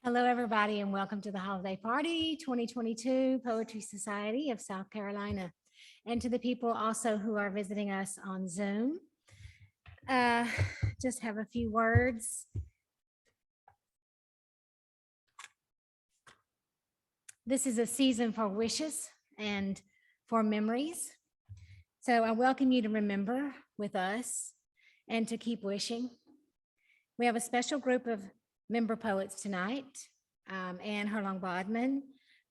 Hello, everybody, and welcome to the Holiday Party 2022 Poetry Society of South Carolina. And to the people also who are visiting us on Zoom. Uh, just have a few words. This is a season for wishes and for memories. So I welcome you to remember with us and to keep wishing. We have a special group of member poets tonight, and Herlong-Bodman,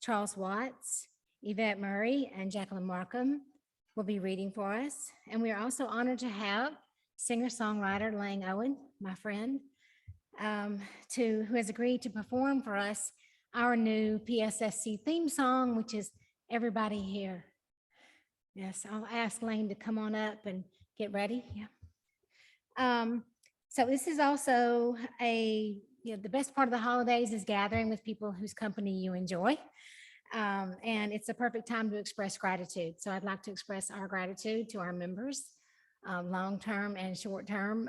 Charles Watts, Yvette Murray, and Jacquelyn Markham will be reading for us. And we are also honored to have singer-songwriter Lang Owen, my friend, who has agreed to perform for us our new PSSC theme song, which is Everybody Here. Yes, I'll ask Lang to come on up and get ready. Yeah. So this is also the best part of the holidays is gathering with people whose company you enjoy. And it's a perfect time to express gratitude. So I'd like to express our gratitude to our members, long-term and short-term,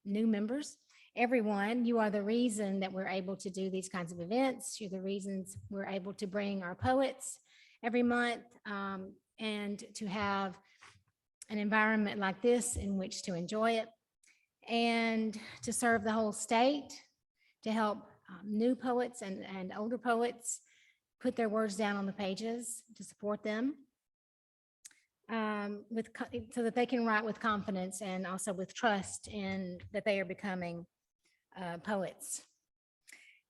new members. Everyone, you are the reason that we're able to do these kinds of events. You're the reasons we're able to bring our poets every month, and to have an environment like this in which to enjoy it, and to serve the whole state, to help new poets and older poets put their words down on the pages, to support them, so that they can write with confidence and also with trust in that they are becoming poets.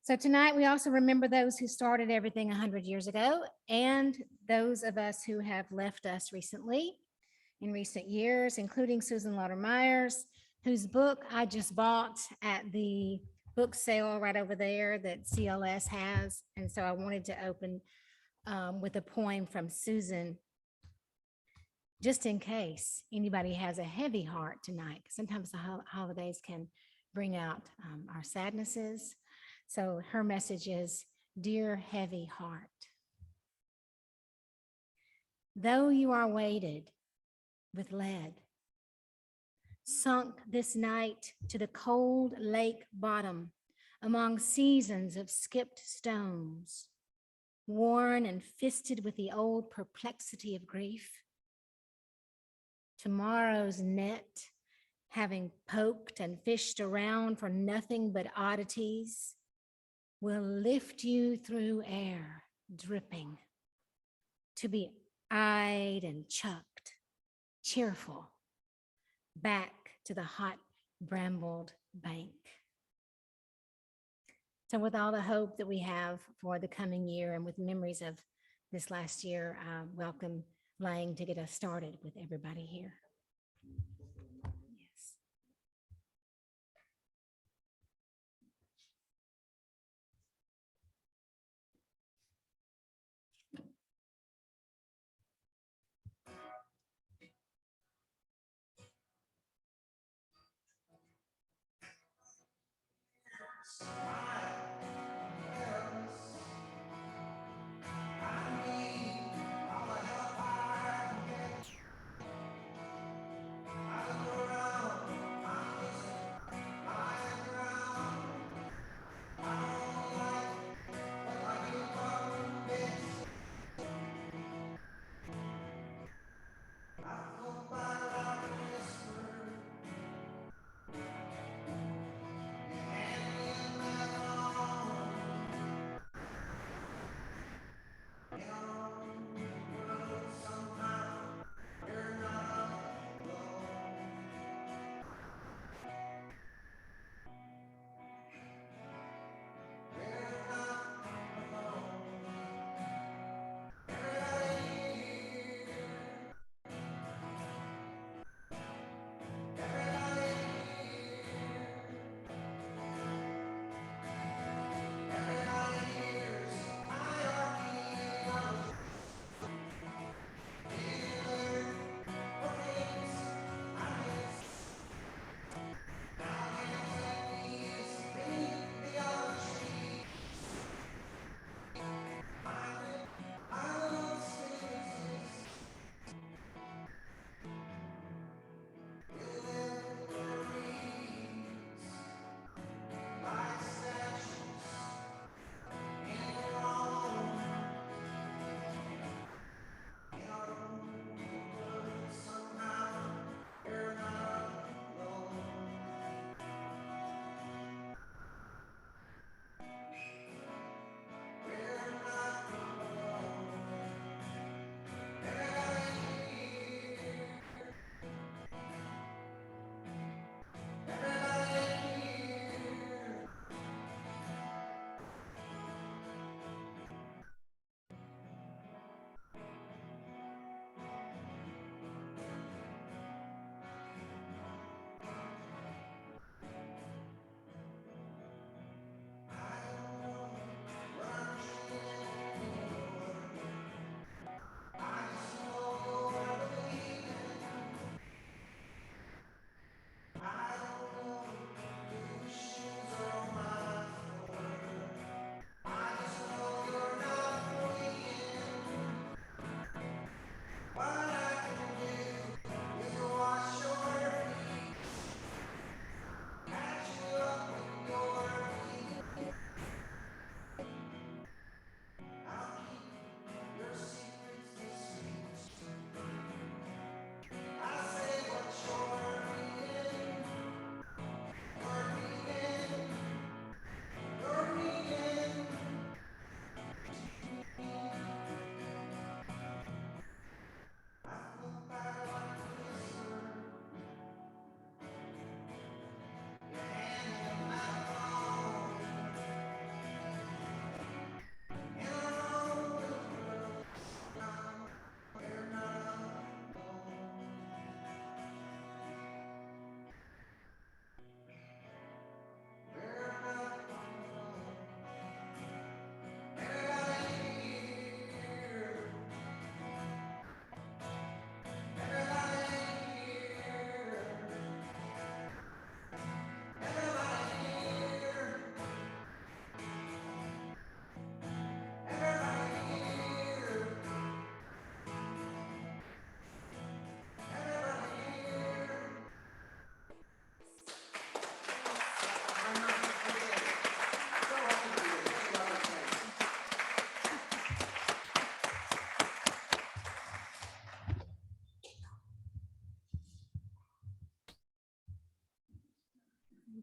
So tonight we also remember those who started everything 100 years ago, and those of us who have left us recently, in recent years, including Susan Lauder Myers, whose book I just bought at the book sale right over there that CLS has. And so I wanted to open with a poem from Susan, just in case anybody has a heavy heart tonight. Sometimes the holidays can bring out our sadnesses. So her message is, "Dear heavy heart, though you are weighted with lead, sunk this night to the cold lake bottom among seasons of skipped stones, worn and fisted with the old perplexity of grief. Tomorrow's net, having poked and fished around for nothing but oddities, will lift you through air, dripping, to be eyed and chucked, cheerful, back to the hot brambled bank." So with all the hope that we have for the coming year and with memories of this last year, I welcome Lang to get us started with Everybody Here. Yes.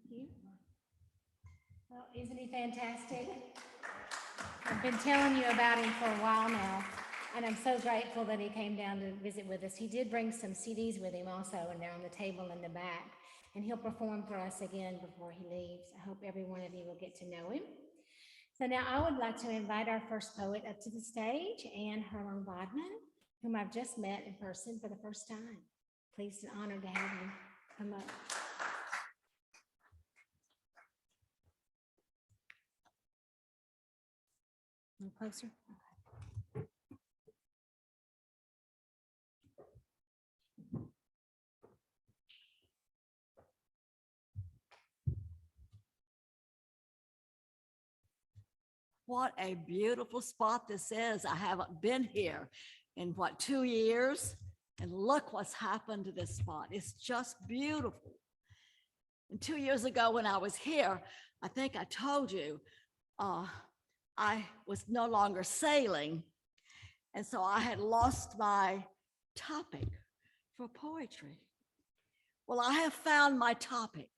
Thank you. Well, isn't he fantastic? I've been telling you about him for a while now, and I'm so grateful that he came down to visit with us. He did bring some CDs with him also, and they're on the table in the back, and he'll perform for us again before he leaves. I hope every one of you will get to know him. So now I would like to invite our first poet up to the stage, Anne Herlong-Bodman, whom I've just met in person for the first time. Pleased and honored to have him come up. A little closer. Okay. What a beautiful spot this is. I haven't been here in 2 years? And look what's happened to this spot. It's just beautiful. And 2 years ago when I was here, I think I told you, I was no longer sailing. And so I had lost my topic for poetry. Well, I have found my topic.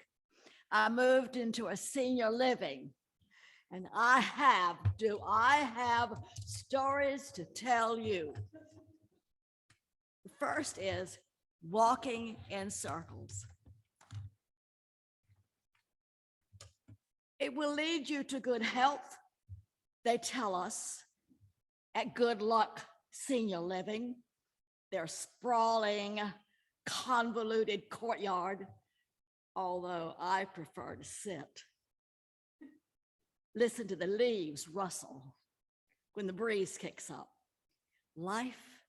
I moved into a senior living, and I have stories to tell you. The first is walking in circles. It will lead you to good health, they tell us, at Good Luck Senior Living, their sprawling, convoluted courtyard, although I prefer to sit. Listen to the leaves rustle when the breeze kicks up. Life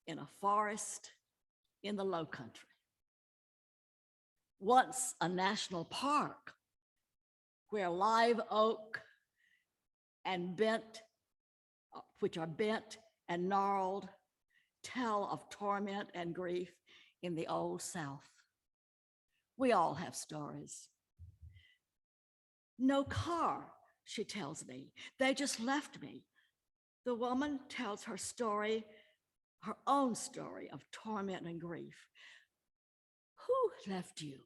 in a forest in the Low Country. Once a national park where live oak and which are bent and gnarled, tell of torment and grief in the old South. We all have stories. No car, she tells me. They just left me. The woman tells her story, her own story of torment and grief. Who left you?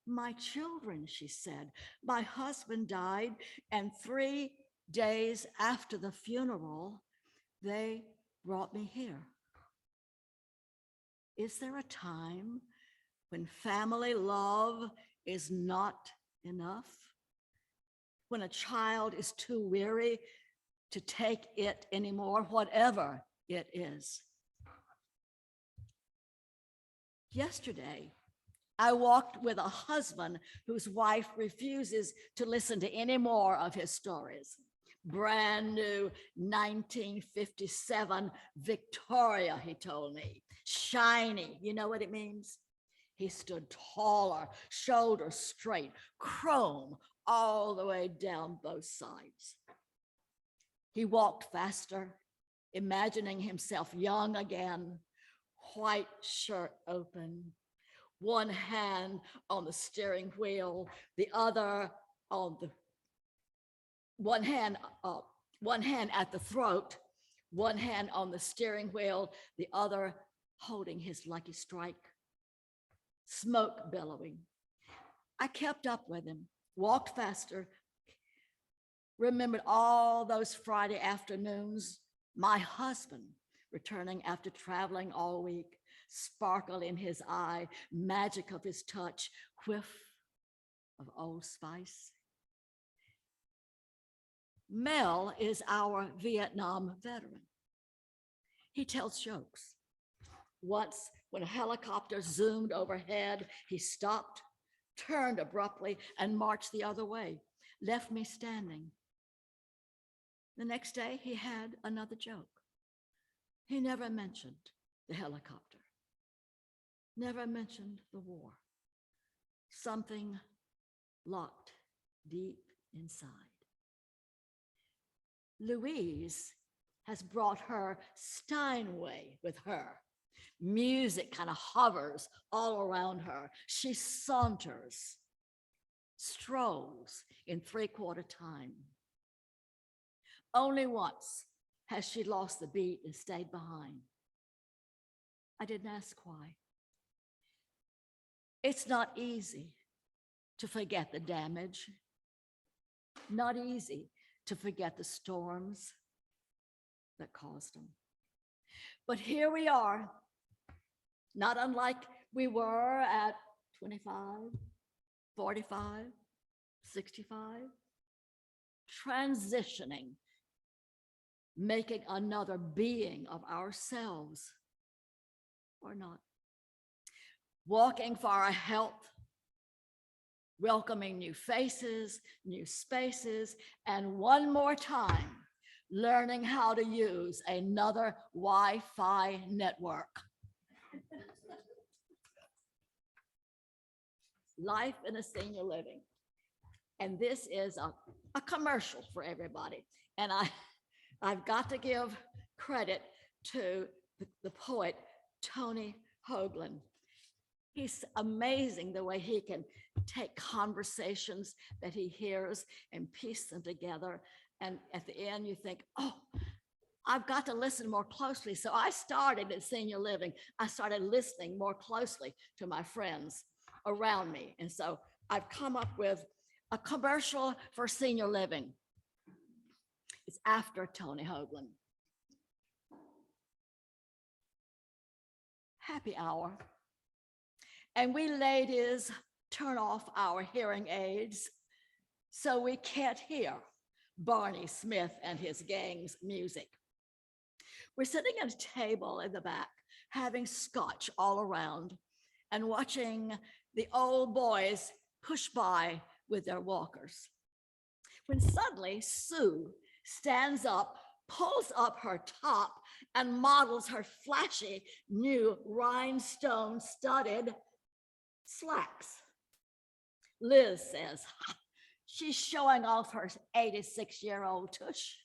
My children, she said. My husband died, and 3 days after the funeral, they brought me here. Is there a time when family love is not enough? When a child is too weary to take it anymore, whatever it is? Yesterday, I walked with a husband whose wife refuses to listen to any more of his stories. Brand new 1957 Victoria, he told me. Shiny, you know what it means? He stood taller, shoulders straight, chrome all the way down both sides. He walked faster, imagining himself young again, white shirt open, one hand on the steering wheel, the other on the one hand at the throat, one hand on the steering wheel, the other holding his lucky strike, smoke billowing. I kept up with him, walked faster, remembered all those Friday afternoons, my husband returning after traveling all week, sparkle in his eye, magic of his touch, whiff of Old Spice. Mel is our Vietnam veteran. He tells jokes. Once, when a helicopter zoomed overhead, he stopped, turned abruptly, and marched the other way, left me standing. The next day, he had another joke. He never mentioned the helicopter, never mentioned the war, something locked deep inside. Louise has brought her Steinway with her. Music kind of hovers all around her. She saunters, strolls in 3/4 time. Only once has she lost the beat and stayed behind. I didn't ask why. It's not easy to forget the damage, not easy to forget the storms that caused them. But here we are, not unlike we were at 25, 45, 65, transitioning, making another being of ourselves or not, walking for our health, welcoming new faces, new spaces, and one more time, learning how to use another Wi-Fi network. Life in a senior living. And this is a commercial for everybody. And I've got to give credit to the poet, Tony Hoagland. He's amazing the way he can take conversations that he hears and piece them together. And at the end, you think, oh, I've got to listen more closely. So I started at senior living. I started listening more closely to my friends around me. And so I've come up with a commercial for senior living. It's after Tony Hoagland. Happy hour. And we ladies turn off our hearing aids so we can't hear Barney Smith and his gang's music. We're sitting at a table in the back, having scotch all around and watching the old boys push by with their walkers. When suddenly Sue stands up, pulls up her top, and models her flashy new rhinestone-studded slacks. Liz says, she's showing off her 86-year-old tush.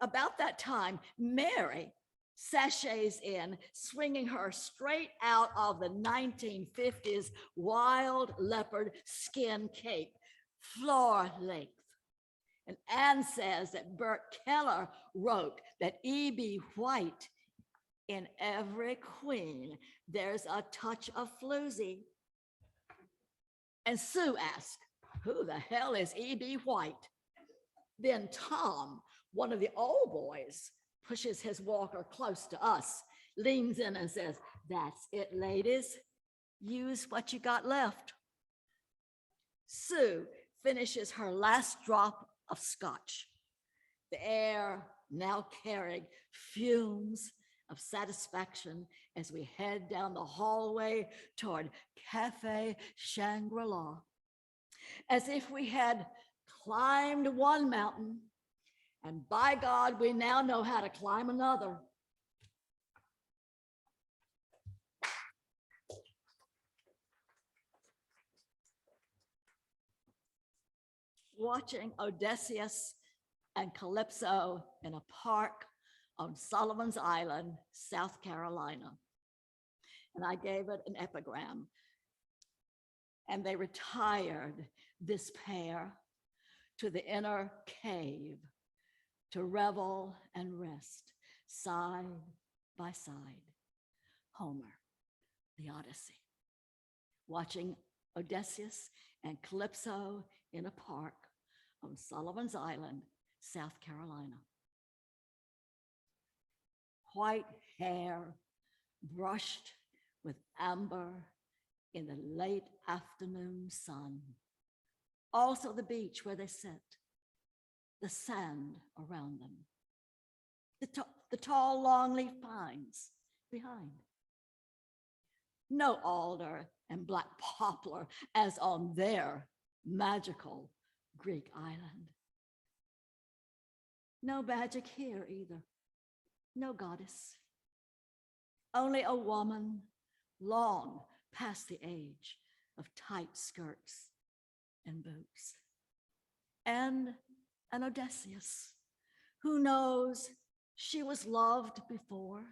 About that time, Mary sachets in, swinging her straight out of the 1950s wild leopard skin cape, floor length. And Anne says that Bert Keller wrote that E.B. White, in every queen, there's a touch of floozy. And Sue asked, who the hell is E.B. White? Then Tom, one of the old boys, pushes his walker close to us, leans in and says, that's it, ladies. Use what you got left. Sue finishes her last drop of scotch. The air now carrying fumes of satisfaction as we head down the hallway toward Cafe Shangri-La, as if we had climbed one mountain, and by God, we now know how to climb another. Watching Odysseus and Calypso in a park on Sullivan's Island, South Carolina. And I gave it an epigram. And they retired, this pair, to the inner cave to revel and rest side by side. Homer, the Odyssey. Watching Odysseus and Calypso in a park on Sullivan's Island, South Carolina. White hair brushed with amber in the late afternoon sun. Also the beach where they sit, the sand around them, the tall longleaf pines behind. No alder and black poplar as on their magical Greek island. No magic here either. No goddess. Only a woman long past the age of tight skirts and boots. And an Odysseus who knows she was loved before,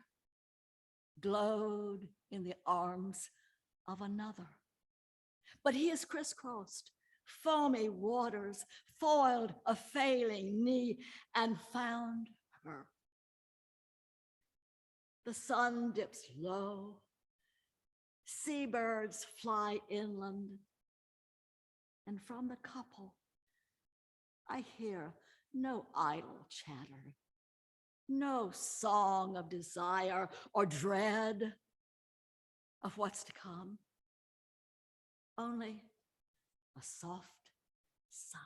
glowed in the arms of another. But he is crisscrossed, foamy waters, foiled a failing knee, and found her. The sun dips low, seabirds fly inland, And from the couple, I hear no idle chatter, no song of desire or dread of what's to come, only a soft sigh.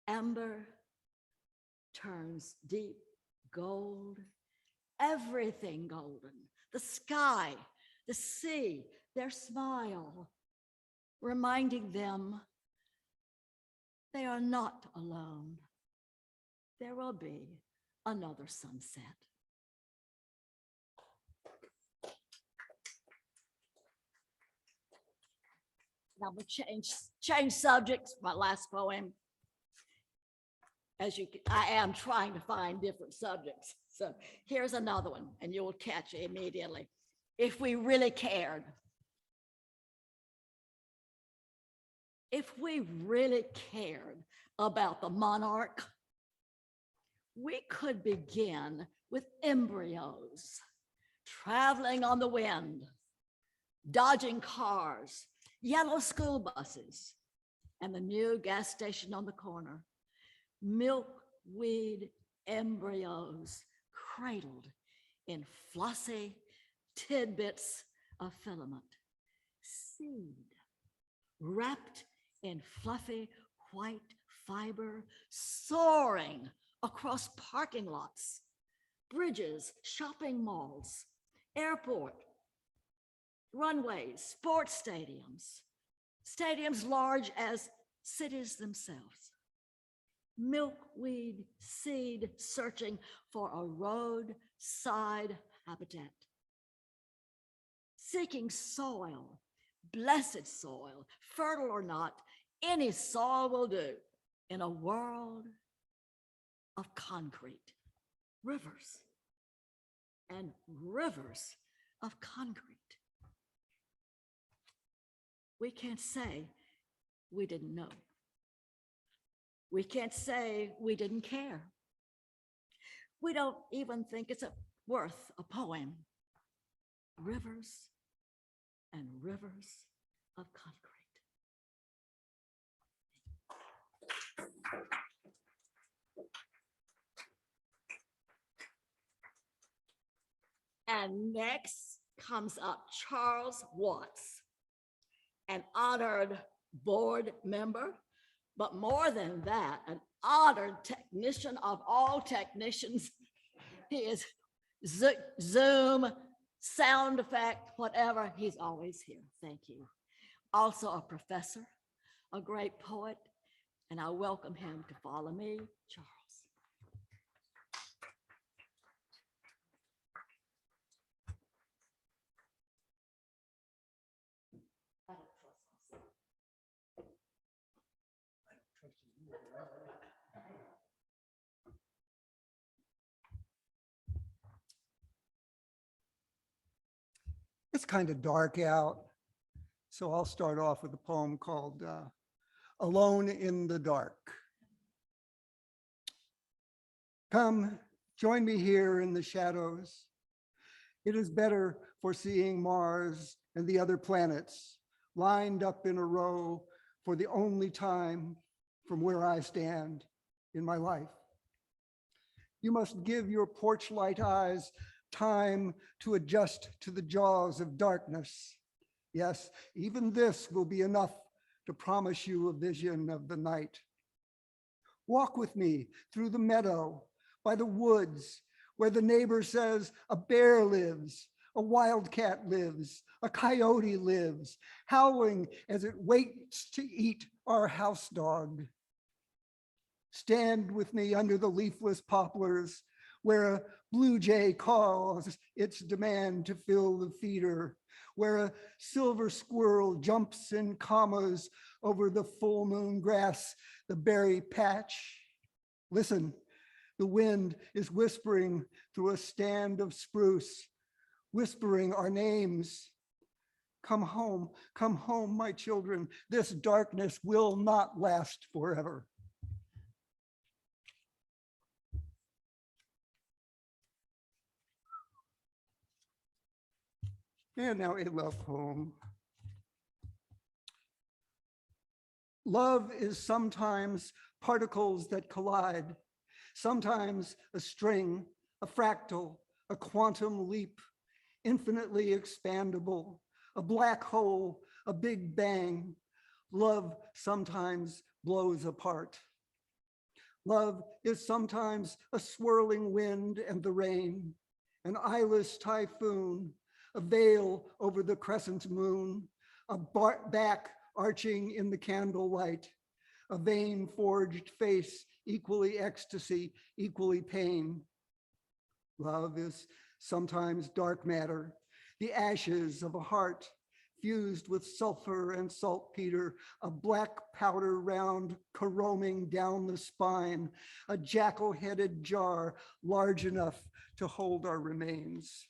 Amber turns deep gold, everything golden, the sky, the sea, their smile, reminding them they are not alone. There will be another sunset. Now we'll change subjects. My last poem. I am trying to find different subjects. So here's another one, and you will catch it immediately. If we really cared. If we really cared about the monarch, we could begin with embryos, traveling on the wind, dodging cars, yellow school buses, and the new gas station on the corner. Milkweed embryos cradled in flossy tidbits of filament. Seed wrapped in fluffy white fiber, soaring across parking lots, bridges, shopping malls, airport, runways, sports stadiums, stadiums large as cities themselves. Milkweed seed searching for a roadside habitat. Seeking soil, blessed soil, fertile or not, any soil will do in a world of concrete, rivers and rivers of concrete. We can't say we didn't know. We can't say we didn't care. We don't even think it's worth a poem. Rivers and rivers of concrete. And next comes up Charles Watts, an honored board member, but more than that, an honored technician of all technicians. He is Zoom, sound effect, whatever, he's always here. Thank you. Also a professor, a great poet, and I welcome him to follow me, Charles. It's kind of dark out, so I'll start off with a poem called Alone in the Dark. Come, join me here in the shadows. It is better for seeing Mars and the other planets lined up in a row for the only time from where I stand in my life. You must give your porch light eyes time to adjust to the jaws of darkness. Yes, even this will be enough to promise you a vision of the night. Walk with me through the meadow, by the woods, where the neighbor says a bear lives, a wildcat lives, a coyote lives, howling as it waits to eat our house dog. Stand with me under the leafless poplars, where a blue jay calls its demand to fill the feeder, where a silver squirrel jumps in commas over the full moon grass, the berry patch. Listen, the wind is whispering through a stand of spruce, whispering our names. Come home, my children. This darkness will not last forever. And now a love poem. Love is sometimes particles that collide, sometimes a string, a fractal, a quantum leap, infinitely expandable, a black hole, a big bang. Love sometimes blows apart. Love is sometimes a swirling wind and the rain, an eyeless typhoon, a veil over the crescent moon, a back arching in the candlelight, a vein forged face, equally ecstasy, equally pain. Love is sometimes dark matter, the ashes of a heart fused with sulfur and saltpeter, a black powder round caroming down the spine, a jackal-headed jar large enough to hold our remains.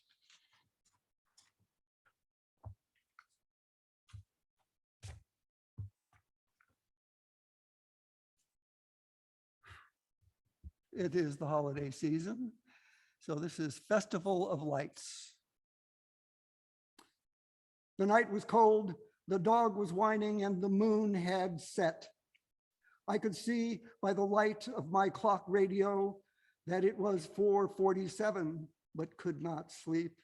It is the holiday season, so this is Festival of Lights. The night was cold, the dog was whining, and the moon had set. I could see by the light of my clock radio that it was 4:47, but could not sleep.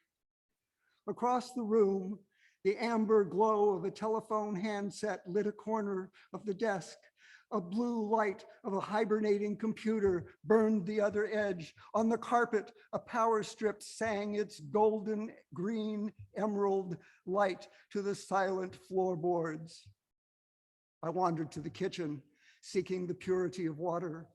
Across the room, the amber glow of a telephone handset lit a corner of the desk. A blue light of a hibernating computer burned the other edge. On the carpet, a power strip sang its golden, green, emerald light to the silent floorboards. I wandered to the kitchen, seeking the purity of water.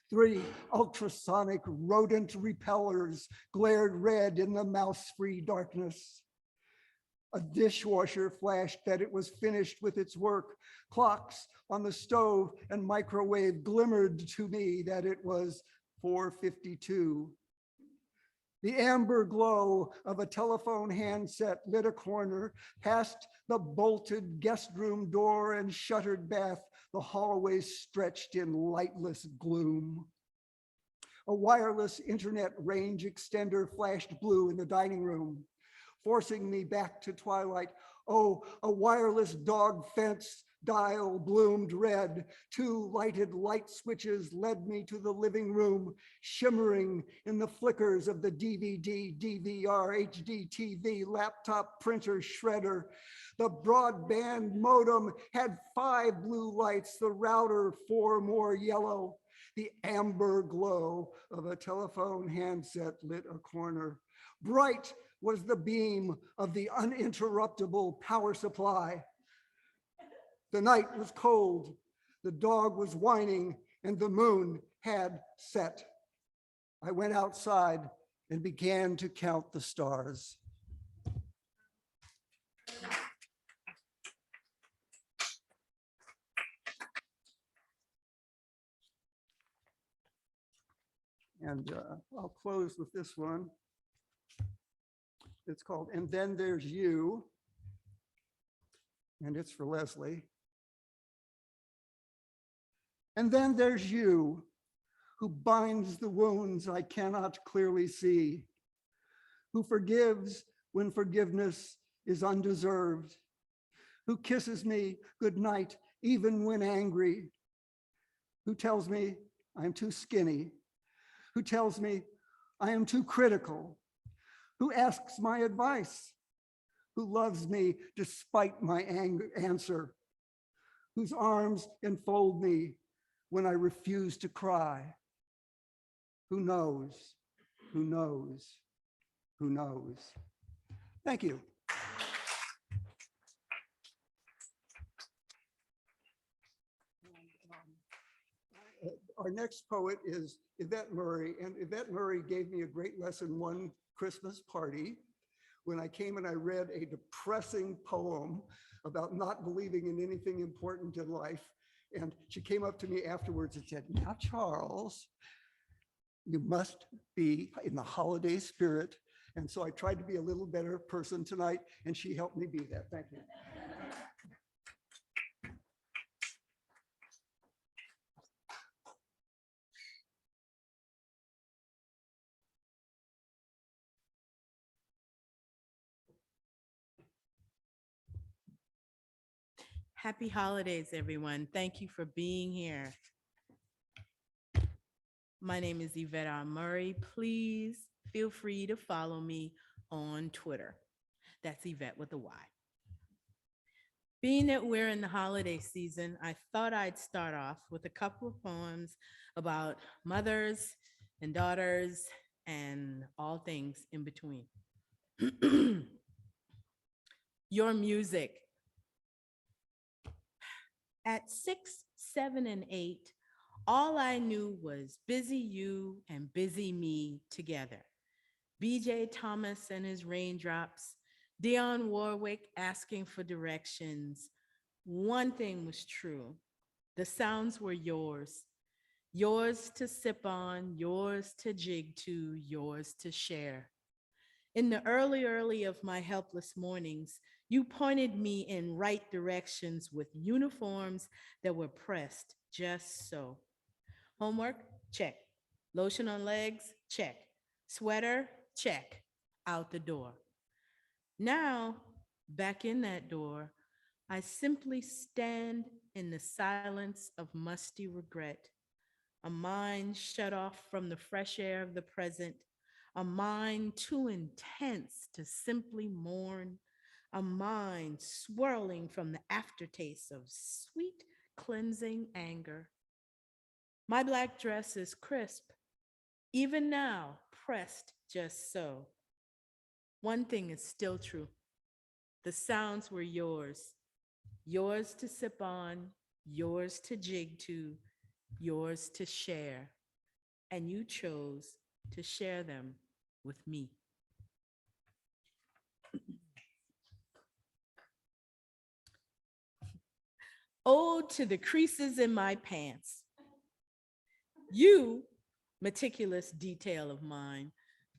3 ultrasonic rodent repellers glared red in the mouse-free darkness. A dishwasher flashed that it was finished with its work. Clocks on the stove and microwave glimmered to me that it was 4:52. The amber glow of a telephone handset lit a corner. Past the bolted guest room door and shuttered bath, the hallway stretched in lightless gloom. A wireless internet range extender flashed blue in the dining room, forcing me back to twilight. Oh, a wireless dog fence dial bloomed red. 2 lighted light switches led me to the living room, shimmering in the flickers of the DVD, DVR, HD TV, laptop, printer, shredder. The broadband modem had 5 blue lights, the router 4 more yellow. The amber glow of a telephone handset lit a corner. Bright was the beam of the uninterruptible power supply. The night was cold, the dog was whining, and the moon had set. I went outside and began to count the stars. And I'll close with this one. It's called "And Then There's You," and it's for Leslie. And then there's you, who binds the wounds I cannot clearly see, who forgives when forgiveness is undeserved, who kisses me goodnight even when angry, who tells me I'm too skinny, who tells me I am too critical, who asks my advice, who loves me despite my answer, whose arms enfold me when I refuse to cry. Who knows? Who knows? Who knows? Thank you. Our next poet is Yvette Murray, and Yvette Murray gave me a great lesson one Christmas party when I came and I read a depressing poem about not believing in anything important in life. And she came up to me afterwards and said, "Now, Charles, you must be in the holiday spirit." And so I tried to be a little better person tonight, and she helped me be that. Thank you. Happy holidays, everyone. Thank you for being here. My name is Yvette Murray. Please feel free to follow me on Twitter. That's Yvette with a Y. Being that we're in the holiday season, I thought I'd start off with a couple of poems about mothers and daughters and all things in between. Your music. At 6, 7, and 8, all I knew was busy you and busy me together. BJ Thomas and his raindrops, Dionne Warwick asking for directions. One thing was true. The sounds were yours. Yours to sip on, yours to jig to, yours to share. In the early of my helpless mornings, you pointed me in right directions with uniforms that were pressed just so. Homework? Check. Lotion on legs? Check. Sweater? Check. Out the door. Now, back in that door, I simply stand in the silence of musty regret, a mind shut off from the fresh air of the present, a mind too intense to simply mourn, a mind swirling from the aftertaste of sweet, cleansing anger. My black dress is crisp, even now pressed just so. One thing is still true. The sounds were yours, yours to sip on, yours to jig to, yours to share, and you chose to share them with me. Ode to the creases in my pants. You, meticulous detail of mine,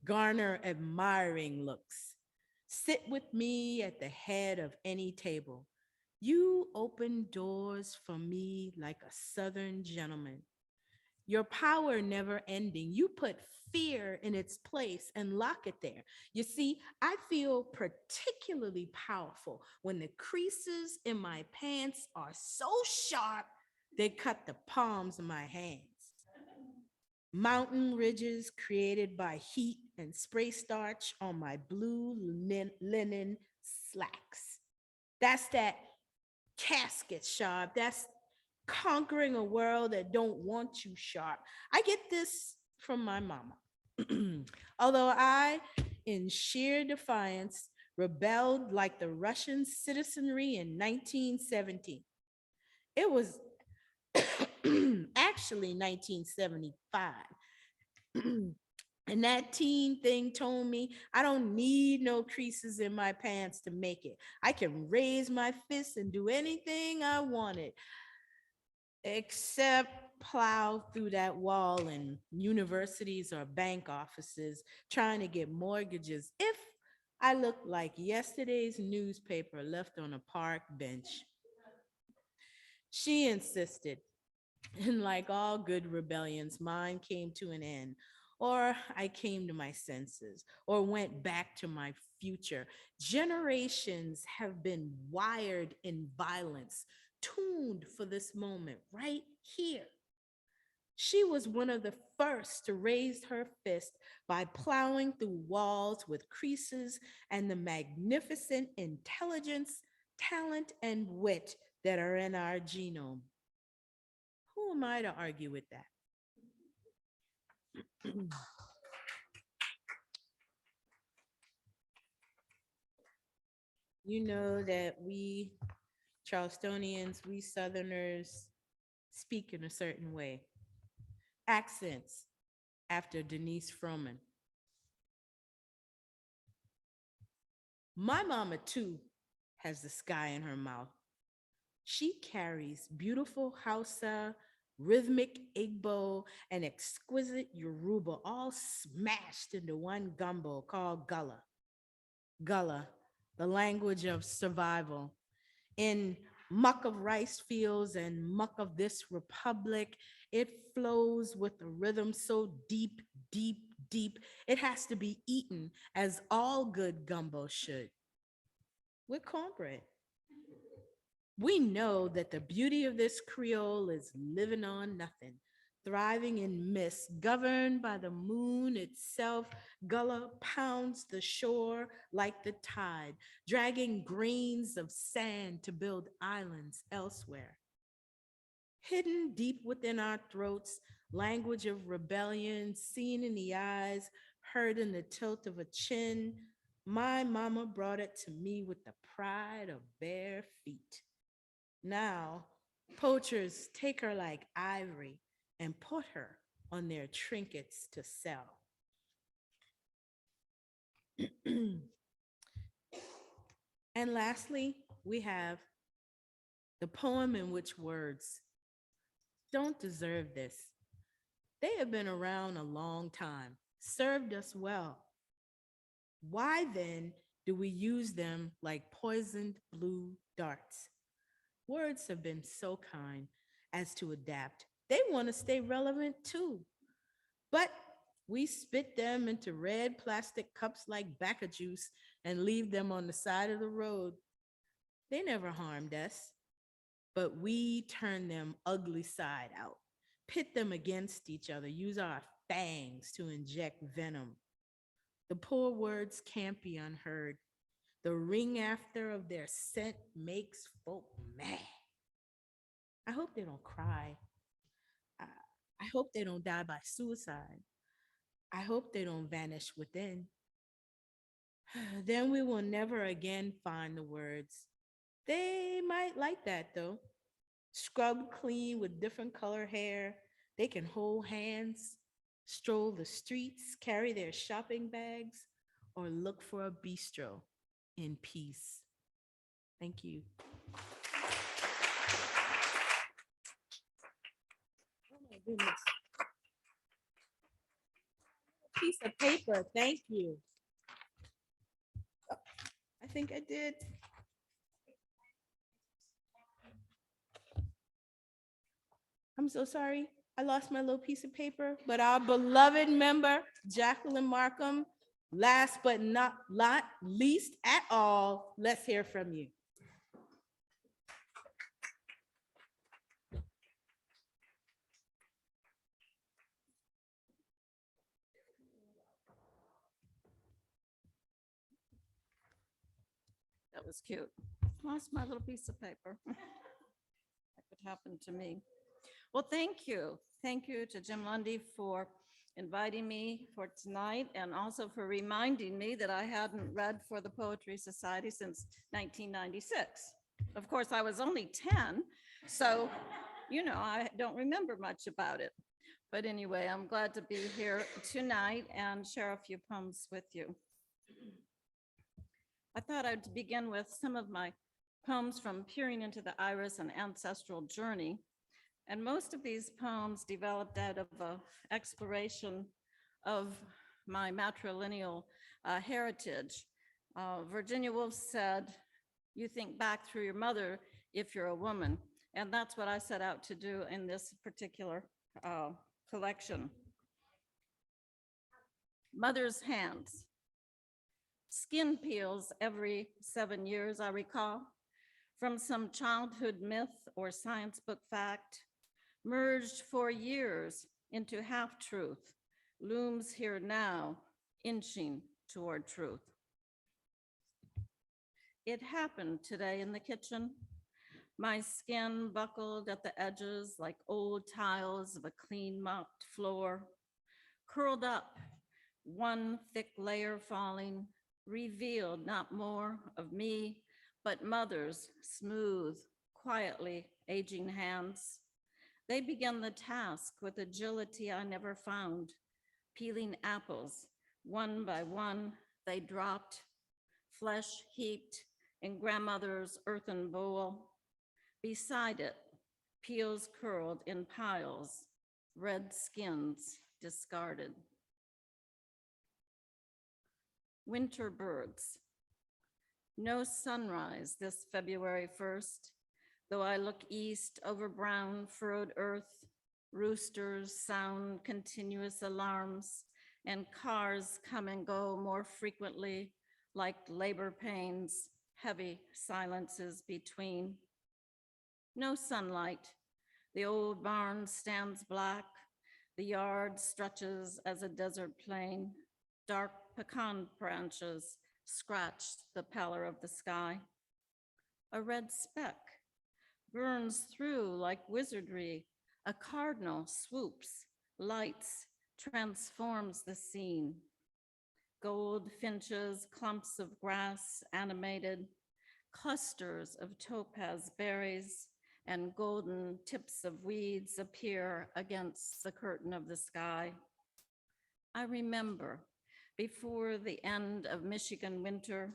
garner admiring looks. Sit with me at the head of any table. You open doors for me like a Southern gentleman. Your power never ending. You put fear in its place and lock it there. You see, I feel particularly powerful when the creases in my pants are so sharp they cut the palms of my hands. Mountain ridges created by heat and spray starch on my blue linen slacks. That's that casket sharp. That's conquering a world that don't want you sharp. I get this from my mama. Although I, in sheer defiance, rebelled like the Russian citizenry in 1917. It was actually 1975. And that teen thing told me I don't need no creases in my pants to make it. I can raise my fists and do anything I wanted, except plow through that wall in universities or bank offices trying to get mortgages if I look like yesterday's newspaper left on a park bench. She insisted, and like all good rebellions, mine came to an end, or I came to my senses, or went back to my future. Generations have been wired in violence, tuned for this moment right here. She was one of the first to raise her fist by plowing through walls with creases and the magnificent intelligence, talent, and wit that are in our genome. Who am I to argue with that? You know that we Charlestonians, we Southerners speak in a certain way. Accents after Denise Froman. My mama, too, has the sky in her mouth. She carries beautiful Hausa, rhythmic Igbo, and exquisite Yoruba all smashed into one gumbo called Gullah. Gullah, the language of survival. In muck of rice fields and muck of this republic, it flows with a rhythm so deep, deep, deep, it has to be eaten as all good gumbo should, with cornbread. We know that the beauty of this Creole is living on nothing, thriving in mist, governed by the moon itself. Gullah pounds the shore like the tide, dragging grains of sand to build islands elsewhere. Hidden deep within our throats, language of rebellion, seen in the eyes, heard in the tilt of a chin. My mama brought it to me with the pride of bare feet. Now, poachers take her like ivory and put her on their trinkets to sell. And lastly, we have the poem in which words don't deserve this. They have been around a long time, served us well. Why then do we use them like poisoned blue darts? Words have been so kind as to adapt. They want to stay relevant too. But we spit them into red plastic cups like Baca juice and leave them on the side of the road. They never harmed us, but we turn them ugly side out, pit them against each other, use our fangs to inject venom. The poor words can't be unheard. The ring after of their scent makes folk mad. I hope they don't cry. I hope they don't die by suicide. I hope they don't vanish within. Then we will never again find the words. They might like that though. Scrubbed clean with different color hair. They can hold hands, stroll the streets, carry their shopping bags, or look for a bistro in peace. Thank you. Oh my goodness. Piece of paper, thank you. I think I did. I'm so sorry. I lost my little piece of paper, but our beloved member, Jacquelyn Markham, last but not least at all, let's hear from you. That was cute. Lost my little piece of paper. That could happen to me. Well, thank you. Thank you to Jim Lundy for inviting me for tonight and also for reminding me that I hadn't read for the Poetry Society since 1996. Of course, I was only 10, so, I don't remember much about it. But anyway, I'm glad to be here tonight and share a few poems with you. I thought I'd begin with some of my poems from Peering into the Iris and Ancestral Journey. And most of these poems developed out of an exploration of my matrilineal heritage. Virginia Woolf said, "You think back through your mother if you're a woman." And that's what I set out to do in this particular collection. Mother's hands. Skin peels every 7 years, I recall, from some childhood myth or science book fact, merged for years into half-truth, looms here now, inching toward truth. It happened today in the kitchen. My skin buckled at the edges like old tiles of a clean mopped floor, curled up, one thick layer falling, revealed not more of me, but mother's smooth, quietly aging hands. They began the task with agility I never found, peeling apples. One by one, they dropped, flesh heaped in grandmother's earthen bowl. Beside it, peels curled in piles, red skins discarded. Winter birds. No sunrise this February 1st, though I look east over brown furrowed earth, roosters sound continuous alarms, and cars come and go more frequently like labor pains, heavy silences between. No sunlight. The old barn stands black. The yard stretches as a desert plain. Dark pecan branches scratch the pallor of the sky. A red speck burns through like wizardry. A cardinal swoops, lights, transforms the scene. Gold finches, clumps of grass animated, clusters of topaz berries and golden tips of weeds appear against the curtain of the sky. I remember before the end of Michigan winter,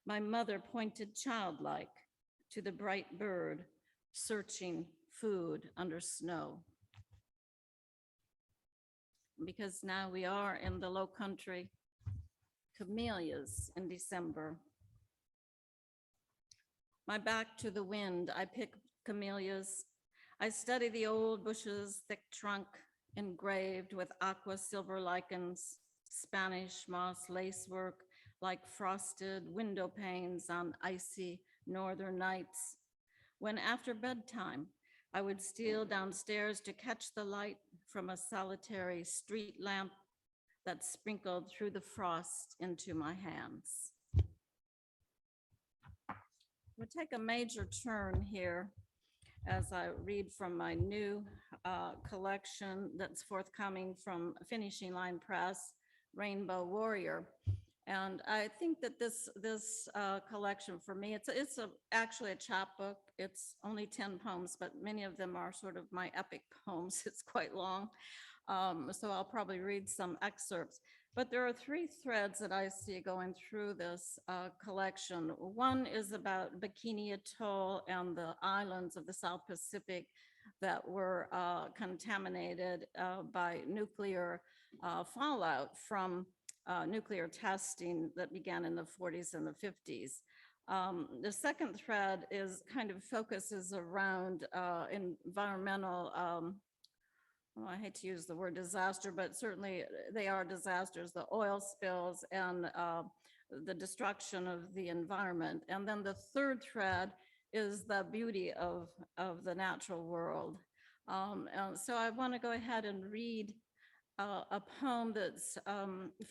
my mother pointed childlike to the bright bird searching food under snow. Because now we are in the low country, camellias in December. My back to the wind, I pick camellias. I study the old bushes, thick trunk, engraved with aqua silver lichens, Spanish moss lacework, like frosted window panes on icy northern nights. When after bedtime, I would steal downstairs to catch the light from a solitary street lamp that sprinkled through the frost into my hands. We'll take a major turn here as I read from my new collection that's forthcoming from Finishing Line Press, Rainbow Warrior. And I think that this collection for me, it's actually a chapbook. It's only 10 poems, but many of them are sort of my epic poems. It's quite long. So I'll probably read some excerpts. But there are three threads that I see going through this collection. One is about Bikini Atoll and the islands of the South Pacific that were contaminated by nuclear fallout from nuclear testing that began in the 40s and the 50s. The second thread is kind of focuses around environmental I hate to use the word disaster, but certainly they are disasters, the oil spills and the destruction of the environment. And then the third thread is the beauty of the natural world. And so I want to go ahead and read a poem that's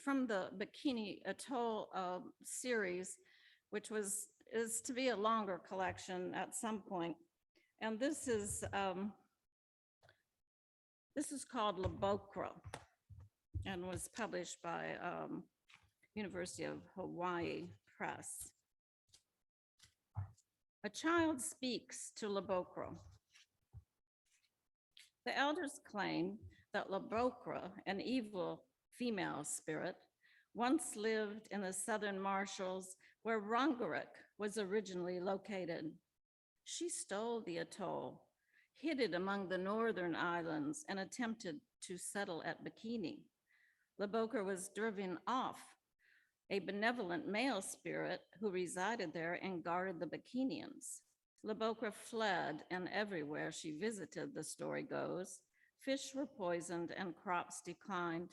from the Bikini Atoll series, which is to be a longer collection at some point. And this is called Labokra and was published by University of Hawaii Press. A child speaks to Labokra. The elders claim that Labokra, an evil female spirit, once lived in the southern Marshalls where Rongerik was originally located. She stole the atoll, hid it among the northern islands, and attempted to settle at Bikini. Labokra was driven off. A benevolent male spirit who resided there and guarded the Bikinians. Labokra fled, and everywhere she visited, the story goes, fish were poisoned and crops declined.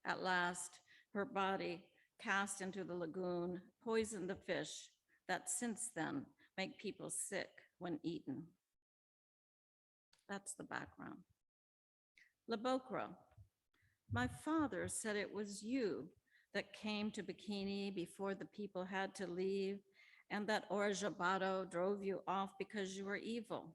At last, her body cast into the lagoon poisoned the fish that since then make people sick when eaten. That's the background. Labokra, my father said it was you that came to Bikini before the people had to leave, and that Orjabato drove you off because you were evil.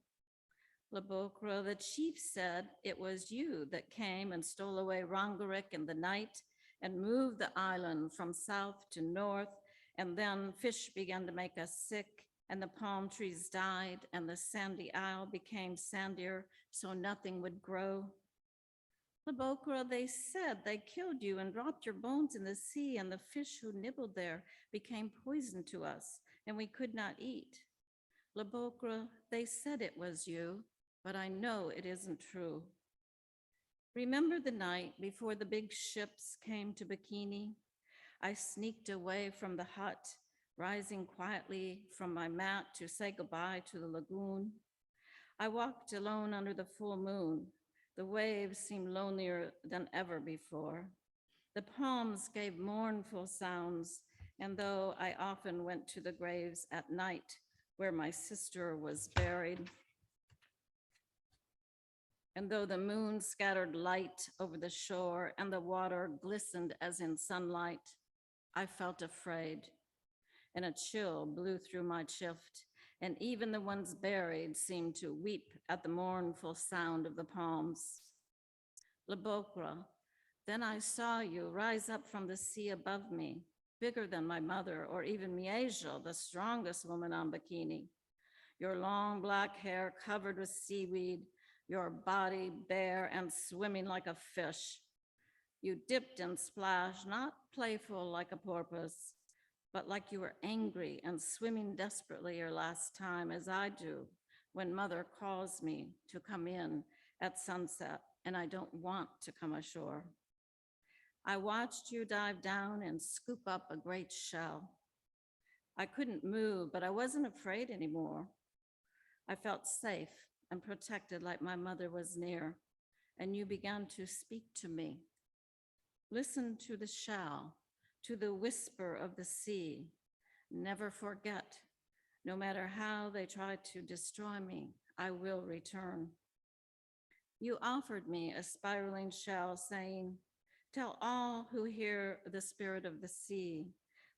Labokra, the chief said it was you that came and stole away Rongerik in the night and moved the island from south to north, and then fish began to make us sick, and the palm trees died, and the sandy isle became sandier, so nothing would grow. Labokra, they said they killed you and dropped your bones in the sea, and the fish who nibbled there became poison to us, and we could not eat. Labokra, they said it was you, but I know it isn't true. Remember the night before the big ships came to Bikini? I sneaked away from the hut, rising quietly from my mat to say goodbye to the lagoon. I walked alone under the full moon. The waves seemed lonelier than ever before. The palms gave mournful sounds, and though I often went to the graves at night where my sister was buried, And though the moon scattered light over the shore and the water glistened as in sunlight, I felt afraid, and a chill blew through my shift, and even the ones buried seemed to weep at the mournful sound of the palms. Labokra, then I saw you rise up from the sea above me, bigger than my mother or even Miejel, the strongest woman on Bikini. Your long black hair covered with seaweed, your body bare and swimming like a fish. You dipped and splashed, not playful like a porpoise, but like you were angry and swimming desperately your last time, as I do when mother calls me to come in at sunset and I don't want to come ashore. I watched you dive down and scoop up a great shell. I couldn't move, but I wasn't afraid anymore. I felt safe and protected, like my mother was near, and you began to speak to me. Listen to the shell, to the whisper of the sea. Never forget, no matter how they try to destroy me, I will return. You offered me a spiraling shell, saying, tell all who hear the spirit of the sea,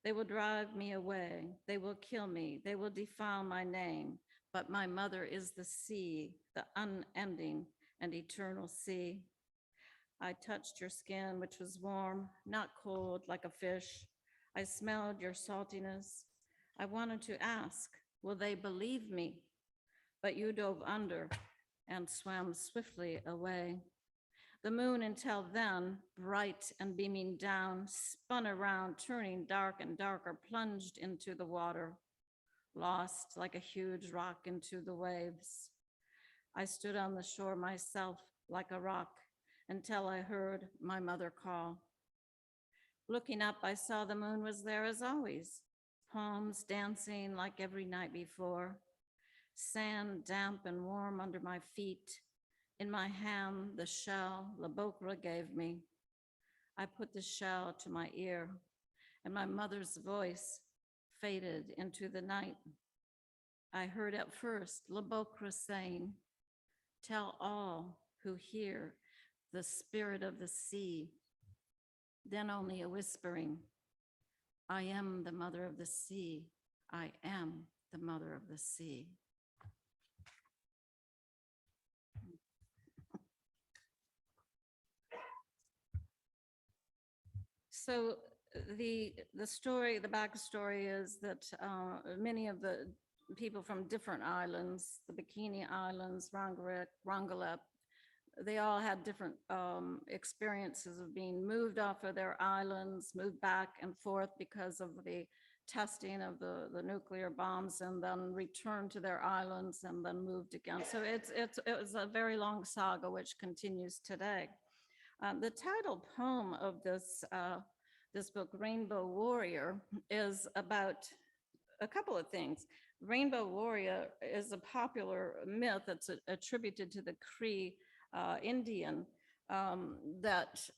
they will drive me away, they will kill me, they will defile my name, but my mother is the sea, the unending and eternal sea. I touched your skin, which was warm, not cold like a fish. I smelled your saltiness. I wanted to ask, will they believe me? But you dove under and swam swiftly away. The moon until then, bright and beaming down, spun around, turning dark and darker, plunged into the water, lost like a huge rock into the waves. I stood on the shore myself like a rock until I heard my mother call. Looking up, I saw the moon was there as always, palms dancing like every night before, sand damp and warm under my feet. In my hand, the shell Labokra gave me. I put the shell to my ear, and my mother's voice faded into the night. I heard at first Labokra saying, tell all who hear the spirit of the sea. Then only a whispering, I am the mother of the sea. I am the mother of the sea. So the story, the backstory is that many of the people from different islands, the Bikini Islands, Rongelap, they all had different experiences of being moved off of their islands, moved back and forth because of the testing of the nuclear bombs, and then returned to their islands and then moved again. So it was a very long saga which continues today. The title poem of this book, Rainbow Warrior, is about a couple of things. Rainbow Warrior is a popular myth that's attributed to the Cree Indian, that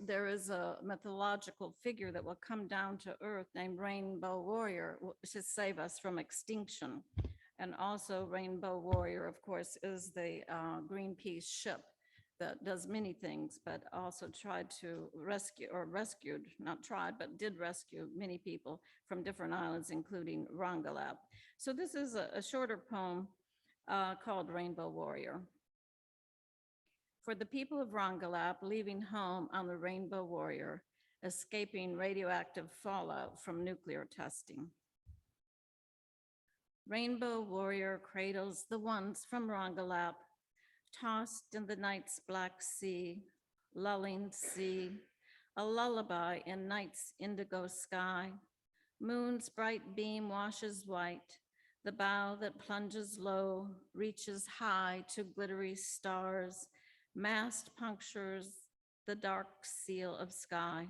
there is a mythological figure that will come down to earth named Rainbow Warrior to save us from extinction. And also Rainbow Warrior, of course, is the Greenpeace ship that does many things, but also tried to rescue, or rescued, not tried, but did rescue many people from different islands, including Rongelap. So this is a shorter poem called Rainbow Warrior. For the people of Rongelap leaving home on the Rainbow Warrior, escaping radioactive fallout from nuclear testing. Rainbow Warrior cradles the ones from Rongelap, tossed in the night's black sea, lulling sea, a lullaby in night's indigo sky. Moon's bright beam washes white, the bow that plunges low reaches high to glittery stars, mast punctures the dark seal of sky,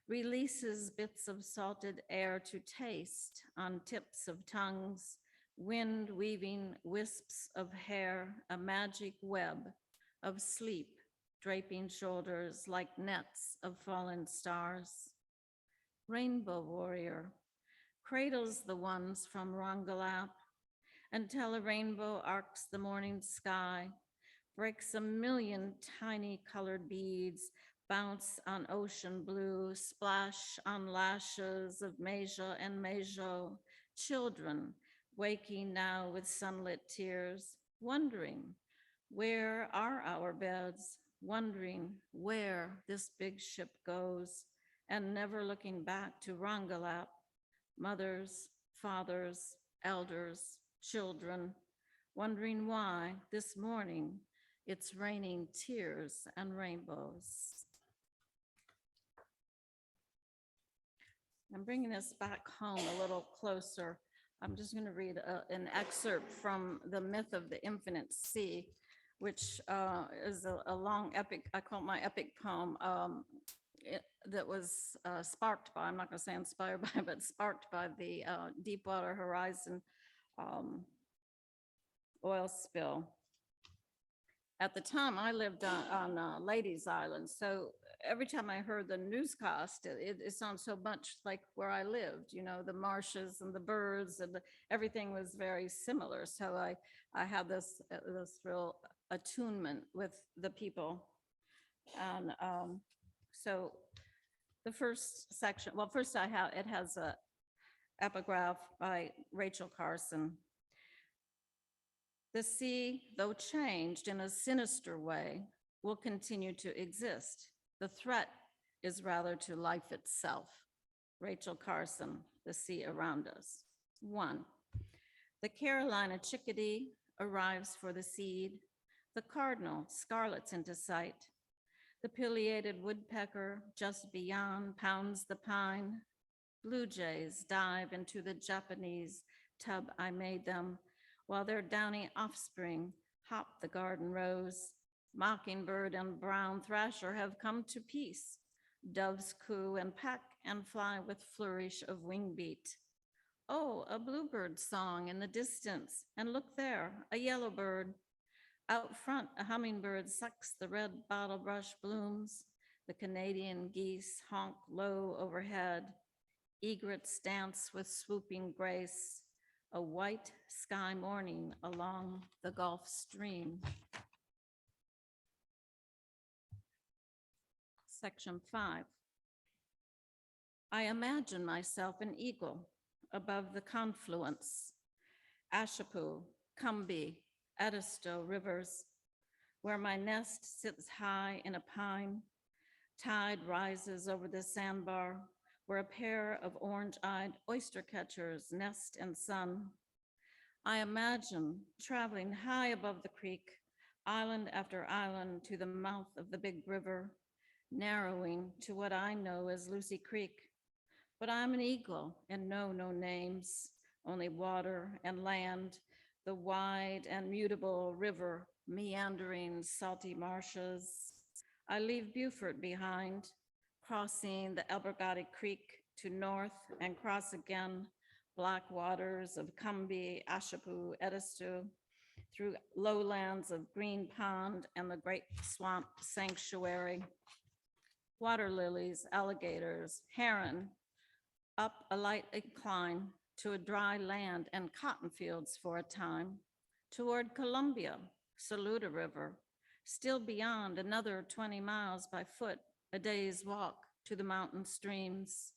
releases bits of salted air to taste on tips of tongues, wind weaving wisps of hair, a magic web of sleep, draping shoulders like nets of fallen stars. Rainbow Warrior cradles the ones from Rongelap until a rainbow arcs the morning sky, breaks a million tiny colored beads, bounce on ocean blue, splash on lashes of Meja and Mejo, children waking now with sunlit tears, wondering where are our beds, wondering where this big ship goes, and never looking back to Rangalap, mothers, fathers, elders, children, wondering why this morning it's raining tears and rainbows. I'm bringing this back home a little closer. I'm just going to read an excerpt from The Myth of the Infinite Sea, which is a long epic, I call it my epic poem, that was sparked by, I'm not going to say inspired by, but sparked by the Deepwater Horizon oil spill. At the time, I lived on Ladies Island, so every time I heard the newscast, it sounds so much like where I lived, you know, the marshes and the birds and everything was very similar. So I had this real attunement with the people. And so the first section, well, first it has a epigraph by Rachel Carson. The sea, though changed in a sinister way, will continue to exist. The threat is rather to life itself. Rachel Carson, The Sea Around Us. 1. The Carolina chickadee arrives for the seed. The cardinal scarlets into sight. The pileated woodpecker just beyond pounds the pine. Blue jays dive into the Japanese tub I made them, while their downy offspring hop the garden rose. Mockingbird and brown thrasher have come to peace. Doves coo and peck and fly with flourish of wing beat. Oh, a bluebird song in the distance, and look there, a yellow bird. Out front, a hummingbird sucks the red bottlebrush blooms. The Canadian geese honk low overhead. Egrets dance with swooping grace. A white sky morning along the Gulf Stream. Section 5. I imagine myself an eagle above the confluence, Ashepoo, Cumbie, Edisto rivers, where my nest sits high in a pine. Tide rises over the sandbar, where a pair of orange-eyed oyster catchers nest in sun. I imagine traveling high above the creek, island after island to the mouth of the big river, narrowing to what I know as Lucy Creek. But I'm an eagle and know no names, only water and land, the wide and mutable river, meandering salty marshes. I leave Beaufort behind, crossing the Albergati Creek to north and cross again black waters of Cumbie, Ashepoo, Edisto, through lowlands of Green Pond and the Great Swamp Sanctuary. Water lilies, alligators, heron, up a light incline to a dry land and cotton fields for a time, toward Columbia, Saluda River, still beyond another 20 miles by foot, a day's walk to the mountain streams.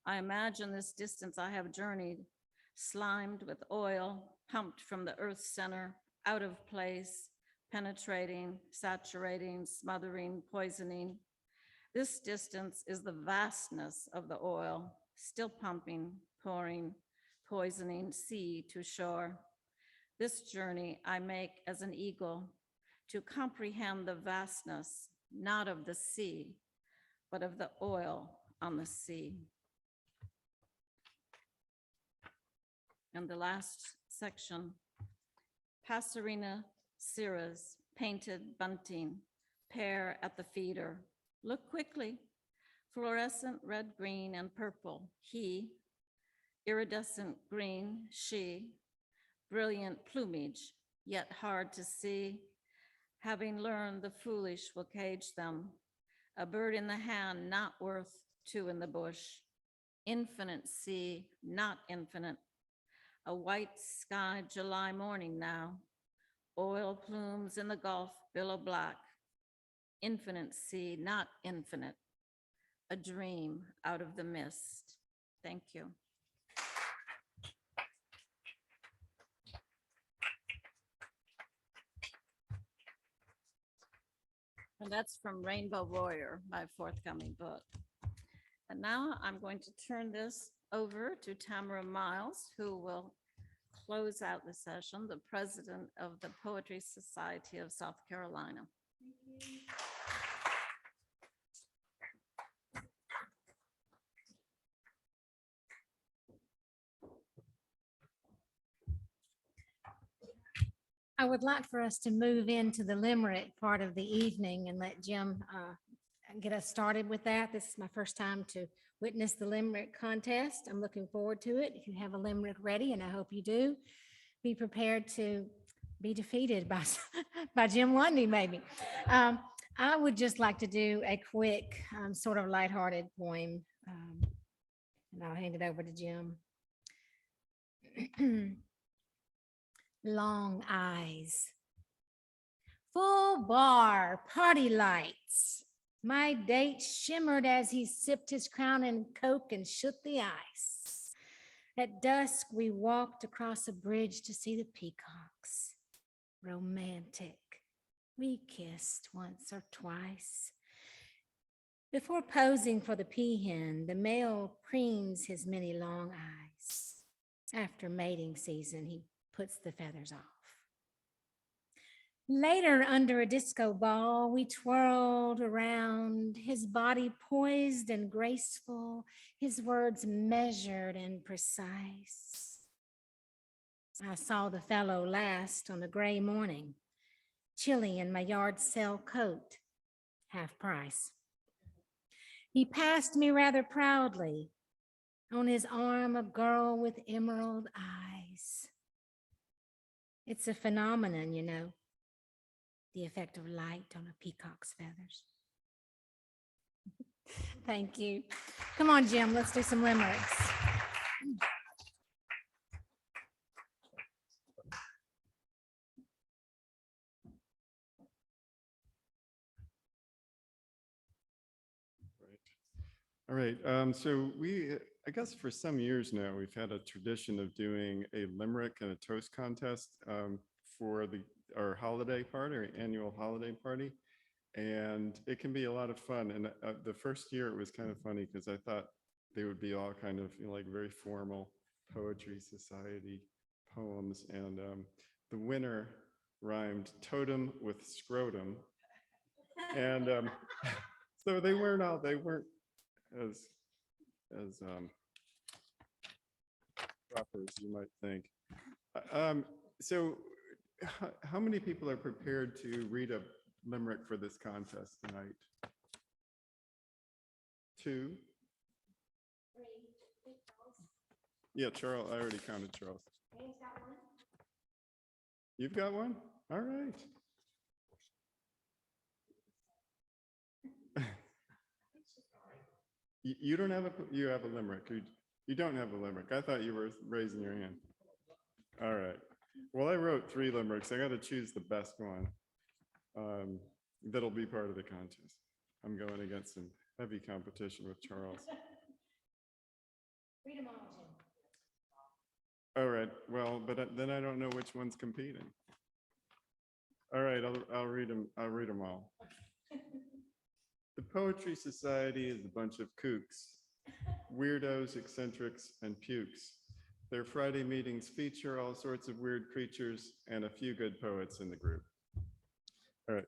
I imagine this distance I have journeyed, slimed with oil, pumped from the earth's center, out of place, penetrating, saturating, smothering, poisoning. This distance is the vastness of the oil, still pumping, pouring, poisoning sea to shore. This journey I make as an eagle to comprehend the vastness, not of the sea, but of the oil on the sea. And the last section, Passerina cirrus, painted bunting, pair at the feeder. Look quickly, fluorescent red, green, and purple, he, iridescent green, she, brilliant plumage, yet hard to see. Having learned the foolish will cage them, a bird in the hand not worth two in the bush, infinite sea, not infinite, a white sky July morning now, oil plumes Booms in the Gulf, billow black, infinite sea, not infinite, a dream out of the mist. Thank you. And that's from Rainbow Warrior, my forthcoming book. And now I'm going to turn this over to Tamara Miles, who will close out the session, the president of the Poetry Society of South Carolina. I would like for us to move into the Limerick part of the evening and let Jim get us started with that. This is my first time to witness the Limerick contest. I'm looking forward to it. If you have a Limerick ready, and I hope you do, be prepared to be defeated by, by Jim Lundy, maybe. I would just like to do a quick sort of lighthearted poem, and I'll hand it over to Jim. Long eyes, full bar, party lights. My date shimmered as he sipped his Crown and Coke and shook the ice. At dusk, we walked across a bridge to see the peacocks. Romantic. We kissed once or twice. Before posing for the peahen, the male preens his many long eyes. After mating season, he puts the feathers off. Later, under a disco ball, we twirled around, his body poised and graceful, his words measured and precise. I saw the fellow last on a gray morning, chilly in my yard sale coat, half price. He passed me rather proudly, on his arm a girl with emerald eyes. It's a phenomenon, you know, the effect of light on a peacock's feathers. Thank you. Come on, Jim, let's do some limericks. All right, so I guess for some years now, we've had a tradition of doing a limerick and a toast contest for our holiday party, our annual holiday party. And it can be a lot of fun. And the first year it was kind of funny because I thought they would be all kind of like very formal poetry society poems. And the winner rhymed totem with scrotum. And so they weren't as proper as you might think. So how many people are prepared to read a limerick for this contest tonight? 2? Yeah, Charles, I already counted Charles. You've got one? All right. You don't have you have a limerick. You don't have a limerick. I thought you were raising your hand. All right. Well, I wrote 3 limericks. I got to choose the best one that'll be part of the contest. I'm going against some heavy competition with Charles. Read them all, Jim. All right. Well, but then I don't know which one's competing. All right. I'll read them. I'll read them all. The Poetry Society is a bunch of kooks, weirdos, eccentrics, and pukes. Their Friday meetings feature all sorts of weird creatures and a few good poets in the group. All right.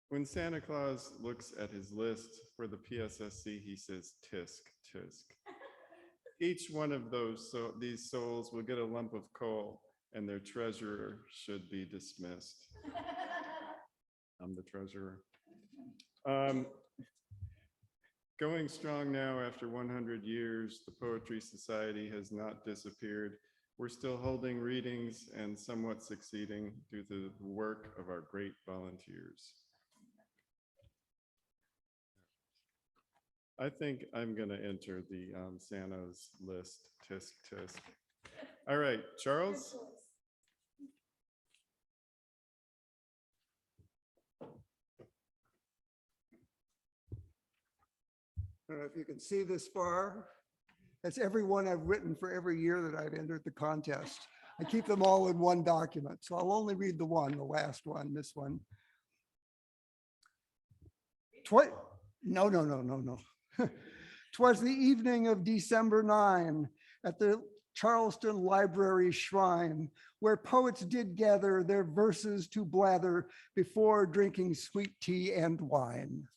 When Santa Claus looks at his list for the PSSC, he says, tisk, tisk. Each one of these souls will get a lump of coal and their treasurer should be dismissed. I'm the treasurer. Going strong now after 100 years, the Poetry Society has not disappeared. We're still holding readings and somewhat succeeding due to the work of our great volunteers. I think I'm gonna enter the Santa's list, tisk, tisk. All right, Charles? I don't know if you can see this far. That's every one I've written for every year that I've entered the contest. I keep them all in one document, so I'll only read the last one, this one. No. 'Twas the evening of December 9 at the Charleston Library Shrine, where poets did gather their verses to blather before drinking sweet tea and wine.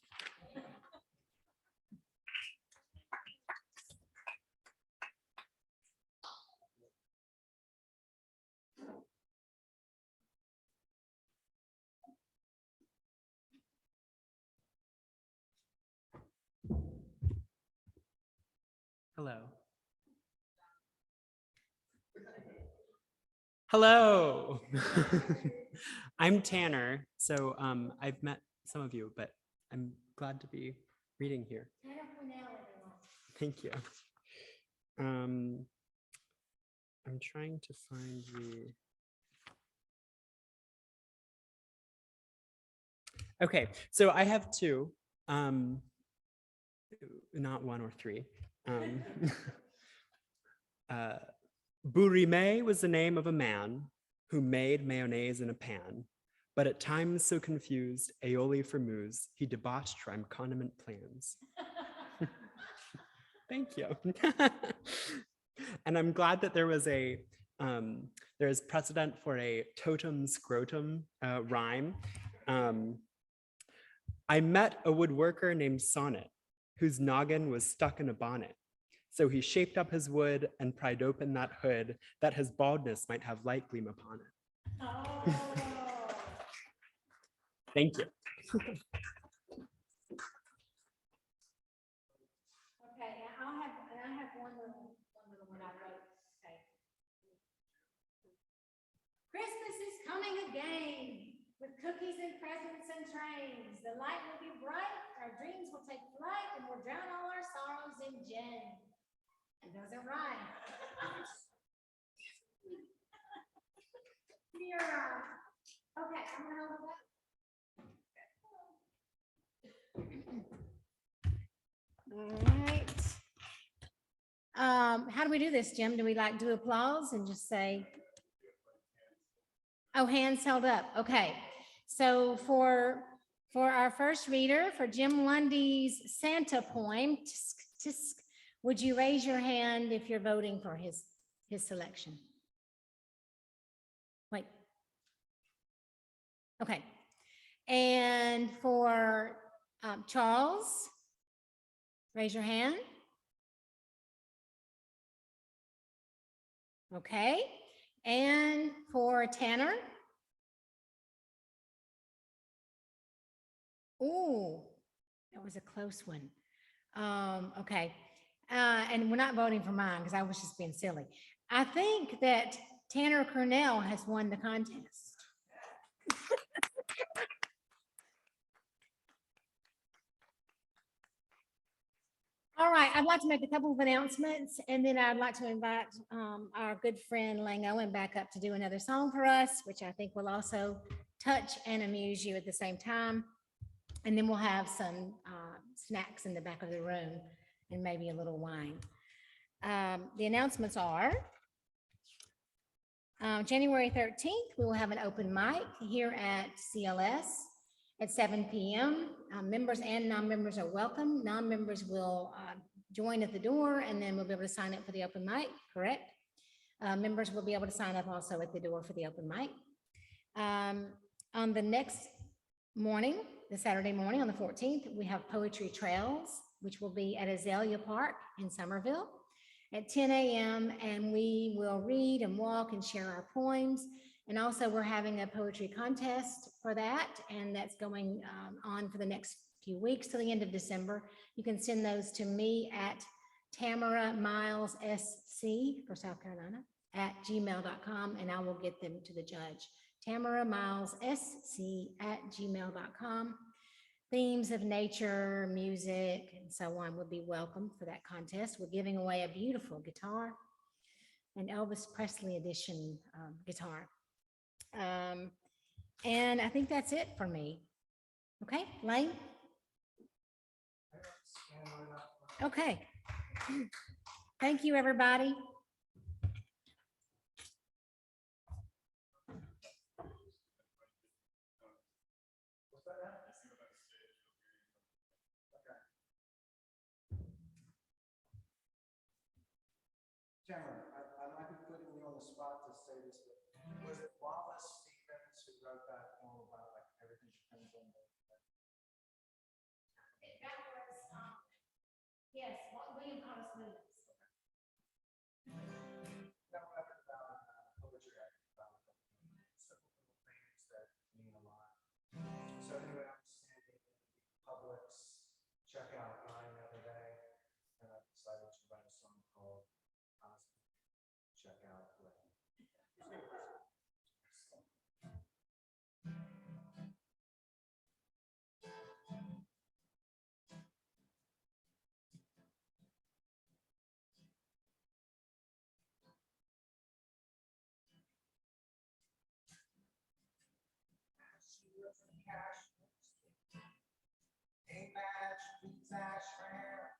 Hello. Hello. I'm Tanner. So I've met some of you, but I'm glad to be reading here. Thank you. I'm trying to find the. Okay, so I have two, not one or three. Bourime was the name of a man who made mayonnaise in a pan, but at times so confused, aioli for mousse, he debauched from condiment plans. Thank you. And I'm glad that there was there is precedent for a totem scrotum rhyme. I met a woodworker named Sonnet, whose noggin was stuck in a bonnet. So he shaped up his wood and pried open that hood, that his baldness might have light gleam upon it. Oh. Thank you. Okay, and I have one little one I wrote. Okay. Christmas is coming again with cookies and presents and trains. The light will be bright, our dreams will take flight, and we'll drown all our sorrows in gin. It doesn't rhyme. Okay, I'm gonna hold that. All right. How do we do this, Jim? Do we like do applause and just say? Oh, hands held up. Okay. So for our first reader, for Jim Lundy's Santa poem, tisk, tisk, would you raise your hand if you're voting for his selection? Wait. Okay. And for Charles, raise your hand. Okay. And for Tanner? Ooh, that was a close one. Okay. And we're not voting for mine because I was just being silly. I think that Tanner Cornell has won the contest. All right, I'd like to make a couple of announcements, and then I'd like to invite our good friend Lang Owen back up to do another song for us, which I think will also touch and amuse you at the same time. And then we'll have some snacks in the back of the room and maybe a little wine. The announcements are January 13th, we will have an open mic here at CLS at 7 p.m. Members and non-members are welcome. Non-members will join at the door, and then we'll be able to sign up for the open mic, correct? Members will be able to sign up also at the door for the open mic. On the next morning, the Saturday morning on the 14th, we have Poetry Trails, which will be at Azalea Park in Somerville at 10 a.m. And we will read and walk and share our poems. And also we're having a poetry contest for that. And that's going on for the next few weeks till the end of December. You can send those to me at Tamara Miles SC for South Carolina at gmail.com, and I will get them to the judge. Tamara Miles SC at gmail.com. Themes of nature, music, and so on would be welcome for that contest. We're giving away a beautiful guitar, an Elvis Presley edition guitar. And I think that's it for me. Okay, Lane? Okay. Thank you, everybody. Tamara, I might be putting you on the spot to say this, but was it Wallace Stevens who wrote that poem about like everything depends on the? That was, yes, William Carlos Williams. That record about poetry, about simple little things that mean a lot. So anyway, I was standing in the Publix checkout line the other day, and I decided to write a song called Constant Checkout Way. A match beats ash rare.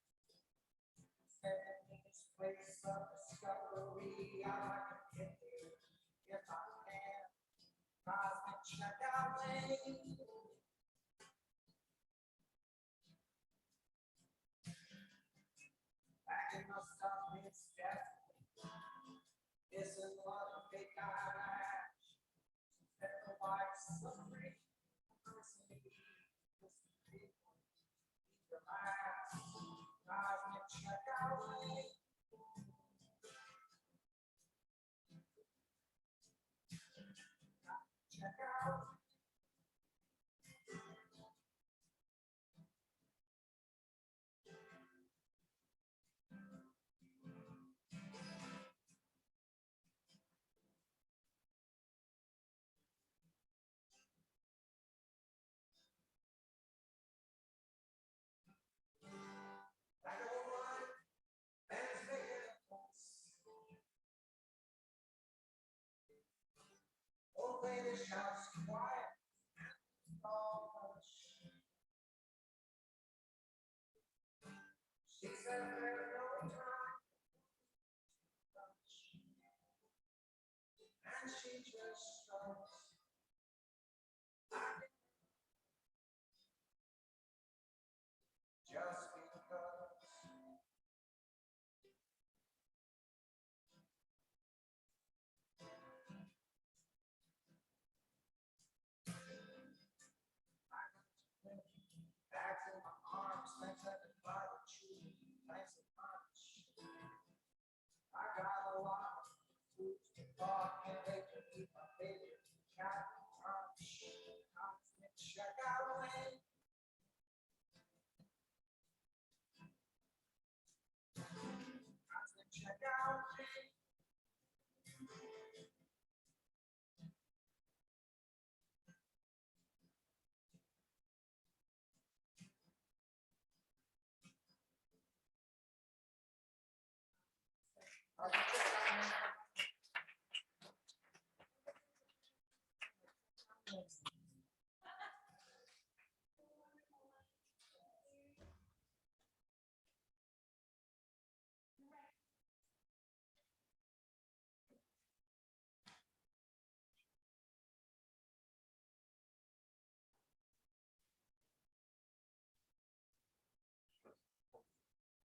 This place of discovery, I can get there if I can. Cosmic checkout lane. Back in my stuff, it's death. This is what a fake eyelash. Never like suffering. Cosmic checkout lane. Check out. I don't want man's vehicles. Old lady shouts quiet. All hush. She said there's no time. And she just starts.